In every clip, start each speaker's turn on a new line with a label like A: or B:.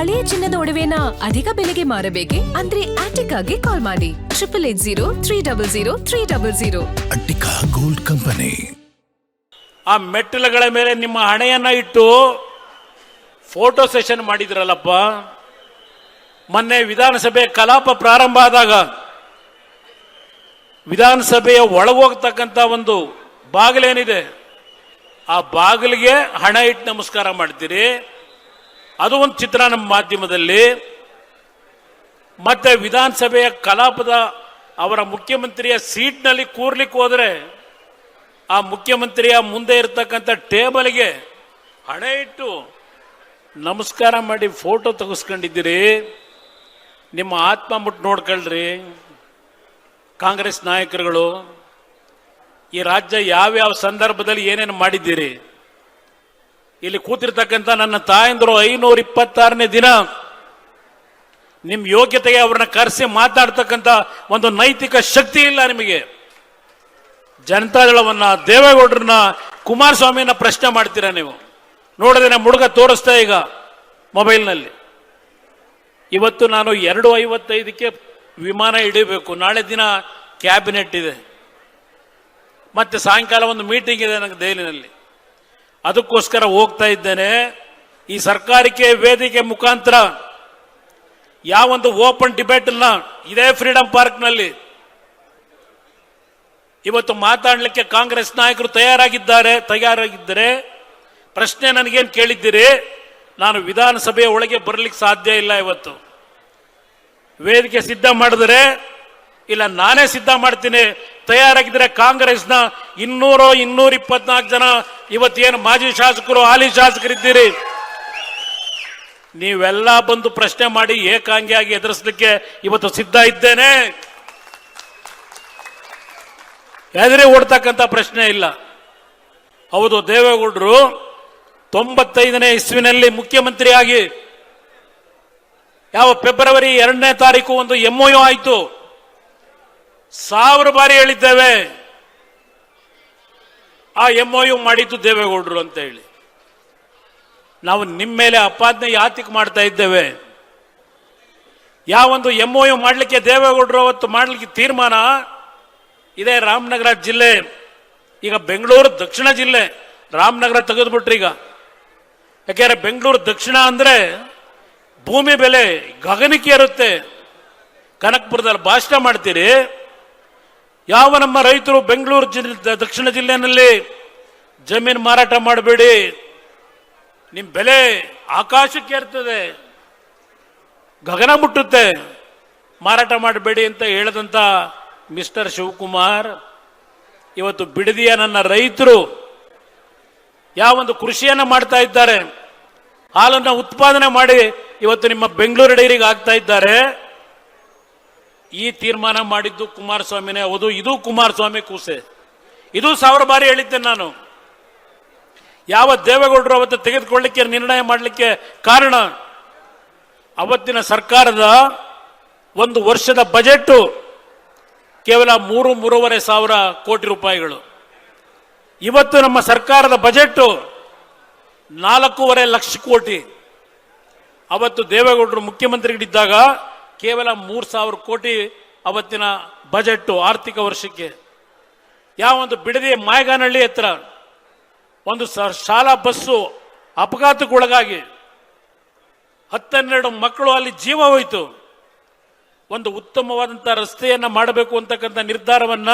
A: ಹಳೆಯ ಚಿನ್ನದ ಒಡವೆನ ಅಧಿಕ ಬೆಲೆಗೆ ಮಾರಬೇಕೆ? ಅಂದ್ರೆ ಆಟಿಕಾಗೆ ಕಾಲ್ ಮಾಡಿ 8880300300.
B: Attica gold company.
C: ಆ ಮೆಟ್ಟಿಲುಗಳ ಮೇಲೆ ನಿಮ್ಮ ಹಣೆಯನ್ನ ಇಟ್ಟು ಫೋಟೋ ಸೆಷನ್ ಮಾಡಿದ್ರಲ್ಲಪ್ಪ. ಮೊನ್ನೆ ವಿಧಾನಸಭೆ ಕಲಾಪ ಪ್ರಾರಂಭ ಆದಾಗ ವಿಧಾನಸಭೆಯ ಒಳಗೋಗ್ತಕ್ಕಂಥ ಒಂದು ಬಾಗಿಲೇನಿದೆ, ಆ ಬಾಗಿಲಿಗೆ ಹಣ ಇಟ್ಟು ನಮಸ್ಕಾರ ಮಾಡ್ತೀರಿ. ಅದು ಒಂದು ಚಿತ್ರ ನಮ್ಮ ಮಾಧ್ಯಮದಲ್ಲಿ. ಮತ್ತೆ ವಿಧಾನಸಭೆಯ ಕಲಾಪದ ಅವರ ಮುಖ್ಯಮಂತ್ರಿಯ ಸೀಟ್ನಲ್ಲಿ ಕೂರ್ಲಿಕ್ಕೆ ಹೋದರೆ ಆ ಮುಖ್ಯಮಂತ್ರಿಯ ಮುಂದೆ ಇರತಕ್ಕಂಥ ಟೇಬಲ್ಗೆ ಹಣ ಇಟ್ಟು ನಮಸ್ಕಾರ ಮಾಡಿ ಫೋಟೋ ತೆಗೆಸ್ಕೊಂಡಿದ್ದೀರಿ. ನಿಮ್ಮ ಆತ್ಮ ಮುಟ್ಟು ನೋಡ್ಕೊಳ್ರಿ ಕಾಂಗ್ರೆಸ್ ನಾಯಕರುಗಳು. ಈ ರಾಜ್ಯ ಯಾವ್ಯಾವ ಸಂದರ್ಭದಲ್ಲಿ ಏನೇನು ಮಾಡಿದ್ದೀರಿ. ಇಲ್ಲಿ ಕೂತಿರ್ತಕ್ಕಂಥ ನನ್ನ ತಾಯಂದರು 526ನೇ ದಿನ ನಿಮ್ಮ ಯೋಗ್ಯತೆಗೆ ಅವ್ರನ್ನ ಕರೆಸಿ ಮಾತಾಡ್ತಕ್ಕಂಥ ಒಂದು ನೈತಿಕ ಶಕ್ತಿ ಇಲ್ಲ ನಿಮಗೆ. ಜನತಾದಳವನ್ನ, ದೇವೇಗೌಡರನ್ನ, ಕುಮಾರಸ್ವಾಮಿಯನ್ನ ಪ್ರಶ್ನೆ ಮಾಡ್ತೀರಾ ನೀವು. ನೋಡಿದ್ರೆ ನಮ್ಮ ಹುಡುಗ ತೋರಿಸ್ತಾ ಈಗ ಮೊಬೈಲ್ನಲ್ಲಿ. ಇವತ್ತು ನಾನು 2:55ಕ್ಕೆ ವಿಮಾನ ಹಿಡಿಬೇಕು. ನಾಳೆ ದಿನ ಕ್ಯಾಬಿನೆಟ್ ಇದೆ, ಮತ್ತೆ ಸಾಯಂಕಾಲ ಒಂದು ಮೀಟಿಂಗ್ ಇದೆ ನನಗೆ ದೆಹಲಿನಲ್ಲಿ. ಅದಕ್ಕೋಸ್ಕರ ಹೋಗ್ತಾ ಇದ್ದೇನೆ. ಈ ಸರ್ಕಾರಕ್ಕೆ ವೇದಿಕೆ ಮುಖಾಂತರ ಯಾವೊಂದು ಓಪನ್ ಡಿಬೇಟ್ ಅನ್ನ ಇದೇ ಫ್ರೀಡಂ ಪಾರ್ಕ್ನಲ್ಲಿ ಇವತ್ತು ಮಾತಾಡಲಿಕ್ಕೆ ಕಾಂಗ್ರೆಸ್ ನಾಯಕರು ತಯಾರಾಗಿದ್ದರೆ ಪ್ರಶ್ನೆ ನನಗೇನು ಕೇಳಿದ್ದೀರಿ? ನಾನು ವಿಧಾನಸಭೆಯ ಒಳಗೆ ಬರಲಿಕ್ಕೆ ಸಾಧ್ಯ ಇಲ್ಲ. ಇವತ್ತು ವೇದಿಕೆ ಸಿದ್ಧ ಮಾಡಿದ್ರೆ ಇಲ್ಲ ನಾನೇ ಸಿದ್ಧ ಮಾಡ್ತೀನಿ. ತಯಾರಾಗಿದ್ರೆ ಕಾಂಗ್ರೆಸ್ನ 224 ಜನ ಇವತ್ತೇನು ಮಾಜಿ ಶಾಸಕರು, ಹಾಲಿ ಶಾಸಕರಿದ್ದೀರಿ, ನೀವೆಲ್ಲ ಬಂದು ಪ್ರಶ್ನೆ ಮಾಡಿ ಏಕಾಂಗಿಯಾಗಿ ಎದುರಿಸಲಿಕ್ಕೆ ಇವತ್ತು ಸಿದ್ಧ ಇದ್ದೇನೆ. ಎದುರಿ ಓಡ್ತಕ್ಕಂಥ ಪ್ರಶ್ನೆ ಇಲ್ಲ. ಹೌದು, ದೇವೇಗೌಡರು 95ನೇ ಇಸ್ವಿನಲ್ಲಿ ಮುಖ್ಯಮಂತ್ರಿಯಾಗಿ ಯಾವ ಫೆಬ್ರವರಿ 2ನೇ ತಾರೀಕು ಒಂದು MOU ಆಯಿತು. 1000 ಬಾರಿ ಹೇಳಿದ್ದೇವೆ ಆ MOU ಮಾಡಿದ್ದು ದೇವೇಗೌಡರು ಅಂತ ಹೇಳಿ. ನಾವು ನಿಮ್ಮ ಮೇಲೆ ಅಪಾದನೆ ಯಾತಿಗೆ ಮಾಡ್ತಾ ಇದ್ದೇವೆ? ಯಾವೊಂದು MOU ಮಾಡಲಿಕ್ಕೆ ದೇವೇಗೌಡರು ಅವತ್ತು ಮಾಡಲಿಕ್ಕೆ ತೀರ್ಮಾನ ಇದೇ ರಾಮನಗರ ಜಿಲ್ಲೆ, ಈಗ ಬೆಂಗಳೂರು ದಕ್ಷಿಣ ಜಿಲ್ಲೆ, ರಾಮನಗರ ತೆಗೆದುಬಿಟ್ರಿ ಈಗ. ಯಾಕೆಂದ್ರೆ ಬೆಂಗಳೂರು ದಕ್ಷಿಣ ಅಂದ್ರೆ ಭೂಮಿ ಬೆಲೆ ಗಗನಕ್ಕೆ ಇರುತ್ತೆ. ಕನಕಪುರದಲ್ಲಿ ಭಾಷಣ ಮಾಡ್ತೀರಿ. ಯಾವ ನಮ್ಮ ರೈತರು ಬೆಂಗಳೂರು ದಕ್ಷಿಣ ಜಿಲ್ಲೆನಲ್ಲಿ ಜಮೀನು ಮಾರಾಟ ಮಾಡಬೇಡಿ, ನಿಮ್ಮ ಬೆಲೆ ಆಕಾಶಕ್ಕೆ ಇರ್ತದೆ, ಗಗನ ಮುಟ್ಟುತ್ತೆ, ಮಾರಾಟ ಮಾಡಬೇಡಿ ಅಂತ ಹೇಳದಂತ ಮಿಸ್ಟರ್ ಶಿವಕುಮಾರ್ ಇವತ್ತು ಬಿಡದಿಯ ನನ್ನ ರೈತರು ಯಾವೊಂದು ಕೃಷಿಯನ್ನ ಮಾಡ್ತಾ ಇದ್ದಾರೆ, ಹಾಲನ್ನು ಉತ್ಪಾದನೆ ಮಾಡಿ ಇವತ್ತು ನಿಮ್ಮ ಬೆಂಗಳೂರು ಡೈರಿಗೆ ಆಗ್ತಾ ಇದ್ದಾರೆ. ಈ ತೀರ್ಮಾನ ಮಾಡಿದ್ದು ಕುಮಾರಸ್ವಾಮಿನೇ. ಹೌದು, ಇದು ಕುಮಾರಸ್ವಾಮಿ ಕೂಸೆ. ಇದು 1000 ಬಾರಿ ಹೇಳಿದ್ದೇನೆ ನಾನು. ಯಾವ ದೇವೇಗೌಡರು ಅವತ್ತು ತೆಗೆದುಕೊಳ್ಳಲಿಕ್ಕೆ ನಿರ್ಣಯ ಮಾಡಲಿಕ್ಕೆ ಕಾರಣ, ಅವತ್ತಿನ ಸರ್ಕಾರದ ಒಂದು ವರ್ಷದ ಬಜೆಟ್ ಕೇವಲ 3,500 ಕೋಟಿ ರೂಪಾಯಿಗಳು. ಇವತ್ತು ನಮ್ಮ ಸರ್ಕಾರದ ಬಜೆಟ್ 4.5 ಲಕ್ಷ ಕೋಟಿ. ಅವತ್ತು ದೇವೇಗೌಡರು ಮುಖ್ಯಮಂತ್ರಿಗಳಿದ್ದಾಗ ಕೇವಲ 3,000 ಕೋಟಿ ಅವತ್ತಿನ ಬಜೆಟ್ ಆರ್ಥಿಕ ವರ್ಷಕ್ಕೆ. ಯಾವೊಂದು ಬಿಡದಿ ಮಾಯಗಾನಹಳ್ಳಿ ಹತ್ರ ಒಂದು ಶಾಲಾ ಬಸ್ಸು ಅಪಘಾತಕ್ಕೊಳಗಾಗಿ 10-12 ಮಕ್ಕಳು ಅಲ್ಲಿ ಜೀವ ಹೋಯಿತು. ಒಂದು ಉತ್ತಮವಾದಂಥ ರಸ್ತೆಯನ್ನ ಮಾಡಬೇಕು ಅಂತಕ್ಕಂಥ ನಿರ್ಧಾರವನ್ನ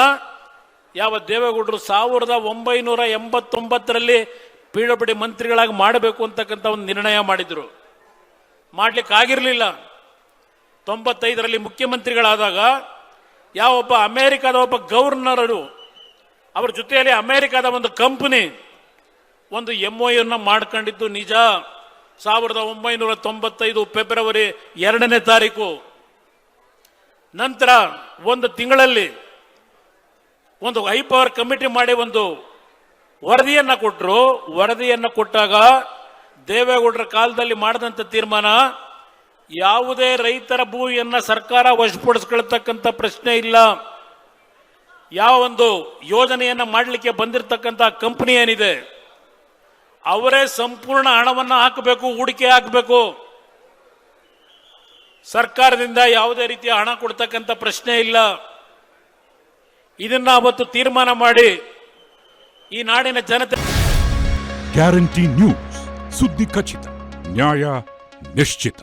C: ಯಾವ ದೇವೇಗೌಡರು 1989ರಲ್ಲಿ PWD ಮಂತ್ರಿಗಳಾಗಿ ಮಾಡಬೇಕು ಅಂತಕ್ಕಂಥ ಒಂದು ನಿರ್ಣಯ ಮಾಡಿದ್ರು. ಮಾಡ್ಲಿಕ್ಕೆ ಆಗಿರಲಿಲ್ಲ. 95ರಲ್ಲಿ ಮುಖ್ಯಮಂತ್ರಿಗಳಾದಾಗ ಯಾವೊಬ್ಬ ಅಮೆರಿಕದ ಒಬ್ಬ ಗವರ್ನರು, ಅವರ ಜೊತೆಯಲ್ಲಿ ಅಮೆರಿಕದ ಒಂದು ಕಂಪನಿ ಒಂದು MOU ಮಾಡ್ಕೊಂಡಿದ್ದು ನಿಜ. 1995 ಫೆಬ್ರವರಿ 2ನೇ ತಾರೀಕು. ನಂತರ ಒಂದು ತಿಂಗಳಲ್ಲಿ ಒಂದು ಹೈ ಪವರ್ ಕಮಿಟಿ ಮಾಡಿ ಒಂದು ವರದಿಯನ್ನ ಕೊಟ್ಟರು. ವರದಿಯನ್ನ ಕೊಟ್ಟಾಗ ದೇವೇಗೌಡರ ಕಾಲದಲ್ಲಿ ಮಾಡಿದಂಥ ತೀರ್ಮಾನ, ಯಾವುದೇ ರೈತರ ಭೂಮಿಯನ್ನ ಸರ್ಕಾರ ವಶಪಡಿಸಿಕೊಳ್ಳತಕ್ಕಂಥ ಪ್ರಶ್ನೆ ಇಲ್ಲ. ಯಾವ ಒಂದು ಯೋಜನೆಯನ್ನ ಮಾಡಲಿಕ್ಕೆ ಬಂದಿರತಕ್ಕಂಥ ಕಂಪನಿ ಏನಿದೆ ಅವರೇ ಸಂಪೂರ್ಣ ಹಣವನ್ನು ಹಾಕಬೇಕು, ಹೂಡಿಕೆ ಹಾಕಬೇಕು. ಸರ್ಕಾರದಿಂದ ಯಾವುದೇ ರೀತಿಯ ಹಣ ಕೊಡ್ತಕ್ಕಂಥ ಪ್ರಶ್ನೆ ಇಲ್ಲ. ಇದನ್ನ ಅವತ್ತು ತೀರ್ಮಾನ ಮಾಡಿ ಈ ನಾಡಿನ ಜನತೆ.
D: ಗ್ಯಾರಂಟಿ ನ್ಯೂಸ್, ಸುದ್ದಿ ಖಚಿತ, ನ್ಯಾಯ ನಿಶ್ಚಿತ.